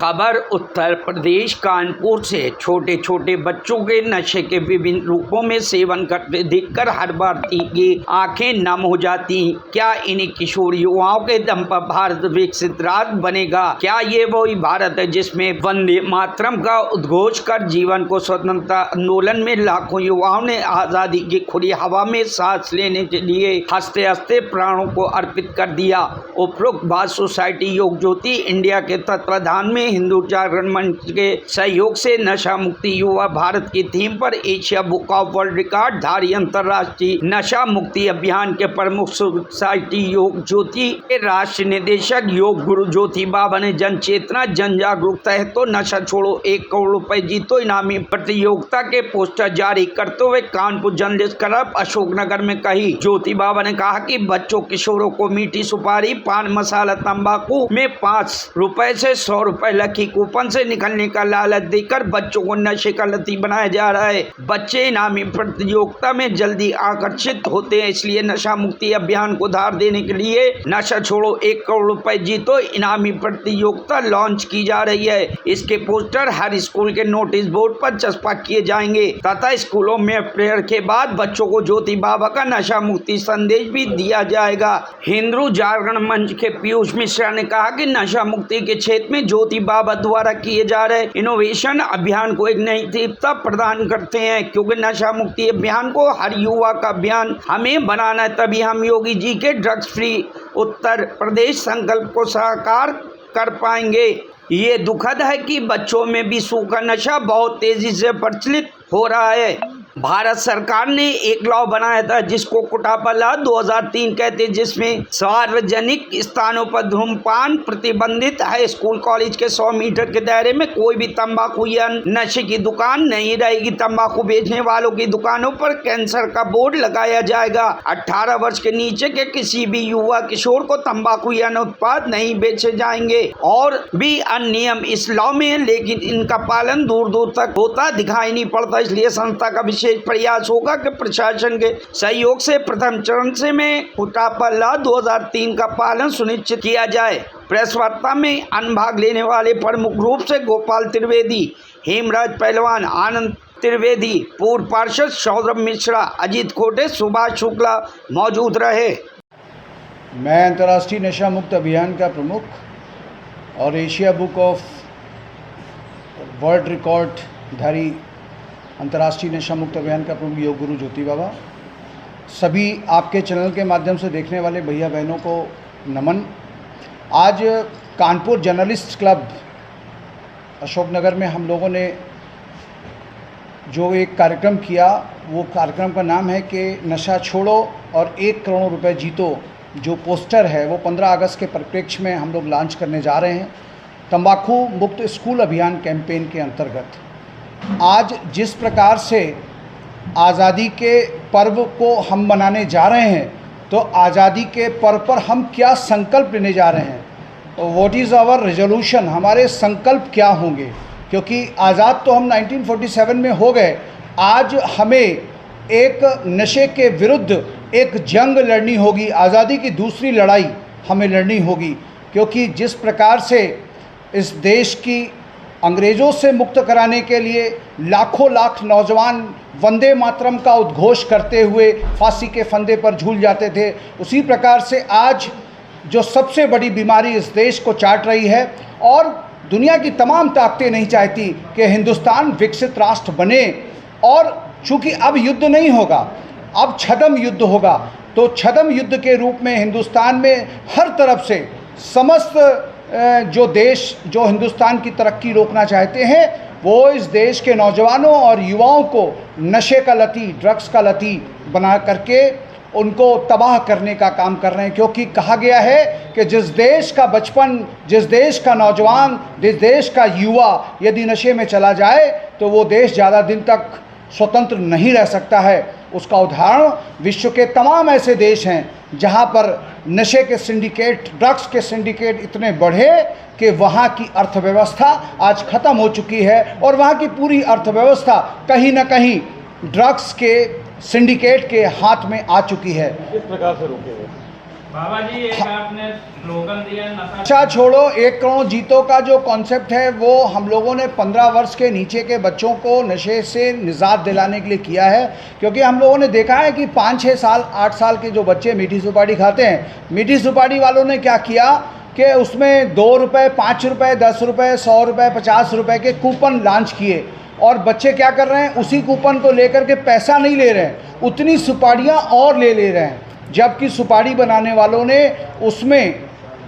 खबर उत्तर प्रदेश कानपुर से। छोटे छोटे बच्चों के नशे के विभिन्न रूपों में सेवन करते देखकर हर भारतीय की आंखें नम हो जाती। क्या इन्हीं किशोर युवाओं के दम पर भारत विकसित राष्ट्र बनेगा? क्या ये वही भारत है जिसमें वंदे मातरम का उद्घोष कर जीवन को स्वतंत्रता आंदोलन में लाखों युवाओं ने आजादी की खुली हवा में सांस लेने के लिए हंसते हंसते प्राणों को अर्पित कर दिया। उपरोक्त बात सोसाइटी योग ज्योति इंडिया के तत्वाधान में हिंदू जागरण मंच के सहयोग से नशा मुक्ति युवा भारत की थीम पर Asia book of world record धारी अंतर्राष्ट्रीय नशा मुक्ति अभियान के प्रमुख सोसाइटी योग ज्योति के राष्ट्रीय निदेशक योग गुरु ज्योति बाबा ने जन चेतना जन जागरूकता है तो नशा छोड़ो 1 करोड़ रुपए जीतो इनामी प्रतियोगिता के पोस्टर जारी करते हुए कानपुर जर्नलिस्ट क्लब अशोकनगर में कही। ज्योति बाबा ने कहा कि बच्चों किशोरों को मीठी सुपारी पान मसाला तंबाकू में 5 रुपए से 100 रुपए लकी कूपन से निकलने का लालच देकर बच्चों को नशे का लती बनाया जा रहा है। बच्चे इनामी प्रतियोगिता में जल्दी आकर्षित होते हैं, इसलिए नशा मुक्ति अभियान को धार देने के लिए नशा छोड़ो 1 करोड़ रुपए जीतो इनामी प्रतियोगिता लॉन्च की जा रही है। इसके पोस्टर हर स्कूल के नोटिस बोर्ड पर चस्पा किए जाएंगे तथा स्कूलों में प्रेयर के बाद बच्चों को ज्योति बाबा का नशा मुक्ति संदेश भी दिया जाएगा। हिंदू जागरण मंच के पीयूष मिश्रा ने कहा कि नशा मुक्ति के क्षेत्र में ज्योति बाबा द्वारा किए जा रहे इनोवेशन अभियान को एक नई तीव्रता प्रदान करते हैं, क्योंकि नशा मुक्ति अभियान को हर युवा का अभियान हमें बनाना है, तभी हम योगी जी के ड्रग्स फ्री उत्तर प्रदेश संकल्प को साकार कर पाएंगे। ये दुखद है कि बच्चों में भी सूखा नशा बहुत तेजी से प्रचलित हो रहा है। भारत सरकार ने एक लॉ बनाया था जिसको कुटापा लॉ 2003 कहते हैं, जिसमें सार्वजनिक स्थानों पर धूम्रपान प्रतिबंधित है। स्कूल कॉलेज के 100 मीटर के दायरे में कोई भी तंबाकू या नशे की दुकान नहीं रहेगी। तंबाकू बेचने वालों की दुकानों पर कैंसर का बोर्ड लगाया जाएगा। 18 वर्ष के नीचे के किसी भी युवा किशोर को तंबाकू या अन्य उत्पाद नहीं बेचे जाएंगे। और भी अन्य नियम इस लॉ में है, लेकिन इनका पालन दूर दूर तक होता दिखाई नहीं पड़ता। इसलिए संस्था का विशेष प्रयास होगा कि प्रशासन के सहयोग से प्रथम चरण से में कुटापा लॉ 2003 का पालन सुनिश्चित किया जाए। प्रेस वार्ता में अन्य भाग लेने वाले प्रमुख रूप से गोपाल त्रिवेदी, हेमराज पहलवान, आनंद त्रिवेदी, पूर्व पार्षद सौरभ मिश्रा, अजीत खोटे, सुभाष शुक्ला मौजूद रहे। मैं अंतर्राष्ट्रीय नशा मुक्त अभियान का प्रमुख और Asia book of world record धारी अंतर्राष्ट्रीय नशा मुक्त अभियान का प्रमुख योग गुरु ज्योति बाबा, सभी आपके चैनल के माध्यम से देखने वाले भैया बहनों को नमन। आज कानपुर जर्नलिस्ट क्लब अशोकनगर में हम लोगों ने जो एक कार्यक्रम किया, वो कार्यक्रम का नाम है कि नशा छोड़ो और 1 करोड़ रुपए जीतो। जो पोस्टर है वो 15 अगस्त के परिप्रेक्ष्य में हम लोग लॉन्च करने जा रहे हैं तंबाकू मुक्त स्कूल अभियान कैंपेन के अंतर्गत। आज जिस प्रकार से आज़ादी के पर्व को हम मनाने जा रहे हैं, तो आज़ादी के पर्व पर हम क्या संकल्प लेने जा रहे हैं, व्हाट इज़ आवर रेजोल्यूशन, हमारे संकल्प क्या होंगे, क्योंकि आज़ाद तो हम 1947 में हो गए। आज हमें एक नशे के विरुद्ध एक जंग लड़नी होगी, आज़ादी की दूसरी लड़ाई हमें लड़नी होगी, क्योंकि जिस प्रकार से इस देश की अंग्रेज़ों से मुक्त कराने के लिए लाखों लाख नौजवान वंदे मातरम का उद्घोष करते हुए फांसी के फंदे पर झूल जाते थे, उसी प्रकार से आज जो सबसे बड़ी बीमारी इस देश को चाट रही है और दुनिया की तमाम ताकतें नहीं चाहती कि हिंदुस्तान विकसित राष्ट्र बने। और चूँकि अब युद्ध नहीं होगा, अब छद्म युद्ध होगा, तो छद्म युद्ध के रूप में हिंदुस्तान में हर तरफ से समस्त जो देश जो हिंदुस्तान की तरक्की रोकना चाहते हैं, वो इस देश के नौजवानों और युवाओं को नशे का लती, ड्रग्स का लती बना करके उनको तबाह करने का काम कर रहे हैं। क्योंकि कहा गया है कि जिस देश का बचपन, जिस देश का नौजवान, जिस देश का युवा यदि नशे में चला जाए तो वो देश ज़्यादा दिन तक स्वतंत्र नहीं रह सकता है। उसका उदाहरण विश्व के तमाम ऐसे देश हैं जहां पर नशे के सिंडिकेट, ड्रग्स के सिंडिकेट इतने बढ़े कि वहां की अर्थव्यवस्था आज ख़त्म हो चुकी है और वहां की पूरी अर्थव्यवस्था कहीं ना कहीं ड्रग्स के सिंडिकेट के हाथ में आ चुकी है। किस प्रकार से रोकेंगे? बाबा जी एक आपने स्लोगन दिया नशा छोड़ो 1 करोड़ जीतो का जो कॉन्सेप्ट है वो हम लोगों ने 15 वर्ष के नीचे के बच्चों को नशे से निजात दिलाने के लिए किया है। क्योंकि हम लोगों ने देखा है कि 5-6 साल 8 साल के जो बच्चे मीठी सुपारी खाते हैं, मीठी सुपारी वालों ने क्या किया कि उसमें 2 रुपये, 5 रुपये, 10 रुपये, 100 रुपये, 50 रुपये के कूपन लॉन्च किए और बच्चे क्या कर रहे हैं, उसी कूपन को लेकर के पैसा नहीं ले रहे हैं, उतनी सुपारियाँ और ले रहे हैं। जबकि सुपारी बनाने वालों ने उसमें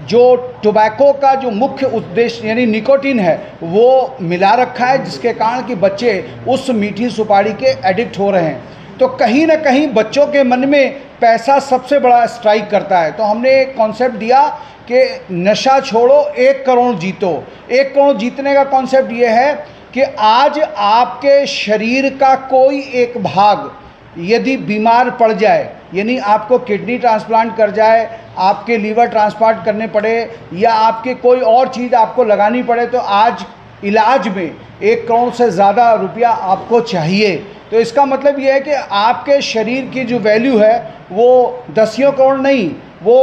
जो टोबैको का जो मुख्य उद्देश्य यानी निकोटीन है वो मिला रखा है, जिसके कारण कि बच्चे उस मीठी सुपारी के एडिक्ट हो रहे हैं। तो कहीं ना कहीं बच्चों के मन में पैसा सबसे बड़ा स्ट्राइक करता है। तो हमने एक कॉन्सेप्ट दिया कि नशा छोड़ो 1 करोड़ जीतो। 1 करोड़ जीतने का कॉन्सेप्ट ये है कि आज आपके शरीर का कोई एक भाग यदि बीमार पड़ जाए, यानी आपको किडनी ट्रांसप्लांट कर जाए, आपके लीवर ट्रांसप्लांट करने पड़े या आपके कोई और चीज़ आपको लगानी पड़े, तो आज इलाज में 1 करोड़ से ज़्यादा रुपया आपको चाहिए। तो इसका मतलब ये है कि आपके शरीर की जो वैल्यू है वो 10 करोड़ नहीं, वो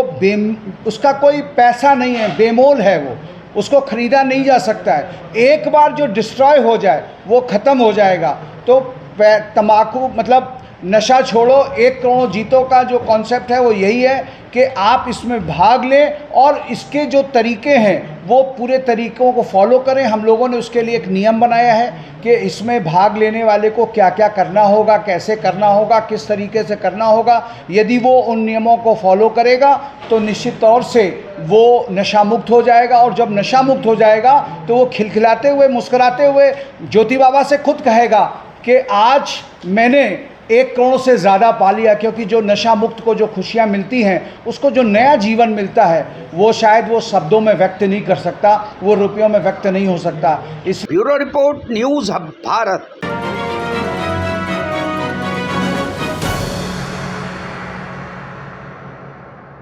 उसका कोई पैसा नहीं है, बेमोल है, वो उसको ख़रीदा नहीं जा सकता है। एक बार जो डिस्ट्रॉय हो जाए वो ख़त्म हो जाएगा। तो तम्बाकू मतलब नशा छोड़ो 1 करोड़ जीतो का जो कॉन्सेप्ट है वो यही है कि आप इसमें भाग लें और इसके जो तरीके हैं वो पूरे तरीक़ों को फॉलो करें। हम लोगों ने उसके लिए एक नियम बनाया है कि इसमें भाग लेने वाले को क्या क्या करना होगा, कैसे करना होगा, किस तरीके से करना होगा। यदि वो उन नियमों को फॉलो करेगा तो निश्चित तौर से वो नशा मुक्त हो जाएगा, और जब नशा मुक्त हो जाएगा तो वो खिलखिलाते हुए, मुस्कुराते हुए ज्योति बाबा से खुद कहेगा कि आज मैंने 1 करोड़ से ज़्यादा पा लिया। क्योंकि जो नशा मुक्त को जो खुशियाँ मिलती हैं, उसको जो नया जीवन मिलता है, वो शायद वो शब्दों में व्यक्त नहीं कर सकता, वो रुपयों में व्यक्त नहीं हो सकता। इस bureau report news hub Bharat.